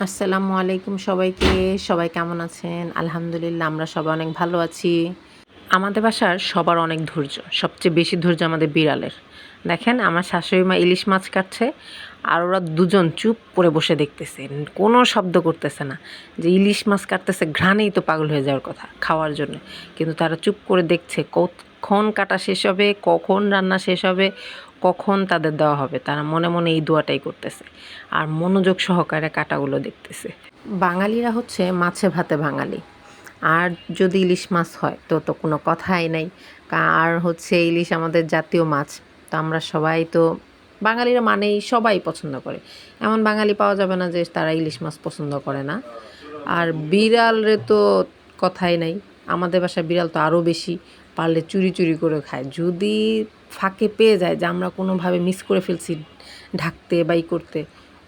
আসসালামু আলাইকুম সবাইকে। সবাই কেমন আছেন? আলহামদুলিল্লাহ আমরা সবাই অনেক ভালো আছি। আমাদের বাসার সবার অনেক ধৈর্য। সবচেয়ে বেশি ধৈর্য আমাদের বিড়ালের। দেখেন আমার শাশুড়ি মা ইলিশ মাছ কাটছে আর ওরা দুজন চুপ করে বসে দেখতেছে। কোনো শব্দ করতেছে না। যে ইলিশ মাছ কাটতেছে ঘ্রাণেই তো পাগল হয়ে যাওয়ার কথা খাওয়ার জন্য। কিন্তু তারা চুপ করে দেখছে কখন কাটা শেষ হবে, কখন রান্না শেষ হবে, কখন তাদের দেওয়া হবে। তারা মনে মনে এই দোয়াটাই করতেছে আর মনোযোগ সহকারে কাটাগুলো দেখতেছে। বাঙালিরা হচ্ছে মাছে ভাতে বাঙালি। আর যদি ইলিশ মাছ হয় তো কোনো কথাই নাই। আর হচ্ছে ইলিশ আমাদের জাতীয় মাছ। তো আমরা সবাই তো বাঙালিরা মানেই সবাই পছন্দ করে। এমন বাঙালি পাওয়া যাবে না যে তারা ইলিশ মাছ পছন্দ করে না। আর বিড়ালরে তো কথাই নাই। আমাদের বাসায় বিড়াল তো আরও বেশি। পারলে চুরি চুরি করে খায়। যদি ফাঁকে পেয়ে যায় যে আমরা কোনোভাবে মিস করে ফেলছি ঢাকতে বা করতে,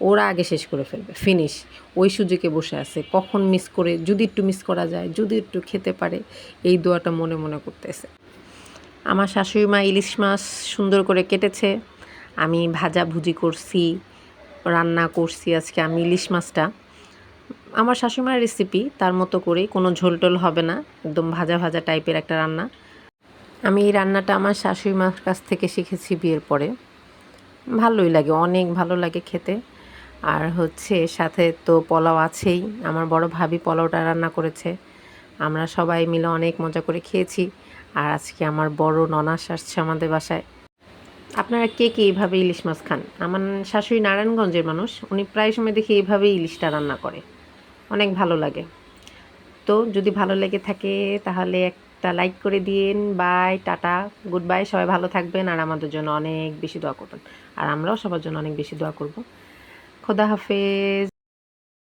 ওরা আগে শেষ করে ফেলবে, ফিনিশ। ওই সুযোগে বসে আছে কখন মিস করে, যদি একটু মিস করা যায়, যদি একটু খেতে পারে, এই দোয়াটা মনে মনে করতেছে। আমার শাশুড়ি মা ইলিশ মাছ সুন্দর করে কেটেছে, আমি ভাজাভুজি করছি, রান্না করছি। আজকে আমি ইলিশ মাছটা আমার শাশুড়িমার রেসিপি, তার মতো করেই, কোনো ঝোল টোল হবে না, একদম ভাজা ভাজা টাইপের একটা রান্না। আমি এই রান্নাটা আমার শাশুড়ি মার কাছ থেকে শিখেছি বিয়ের পরে। ভালোই লাগে, অনেক ভালো লাগে খেতে। আর হচ্ছে সাথে তো পোলাও আছেই। আমার বড় ভাবি পোলাওটা রান্না করেছে। আমরা সবাই মিলে অনেক মজা করে খেয়েছি। আর আজকে আমার বড় ননাস আসছে আমাদের বাসায়। আপনারা কে কে এইভাবে ইলিশ মাছ খান? আমার শাশুড়ি নারায়ণগঞ্জের মানুষ, উনি প্রায় সময় দেখি এইভাবেই ইলিশটা রান্না করে। অনেক ভালো লাগে। তো যদি ভালো লেগে থাকে তাহলে একটা লাইক করে দিন। Bye, tata, goodbye. সবাই ভালো থাকবেন আর আমাদের জন্য অনেক বেশি দোয়া করবেন। আর আমরাও সবার জন্য অনেক বেশি দোয়া করব। খোদা হাফেজ।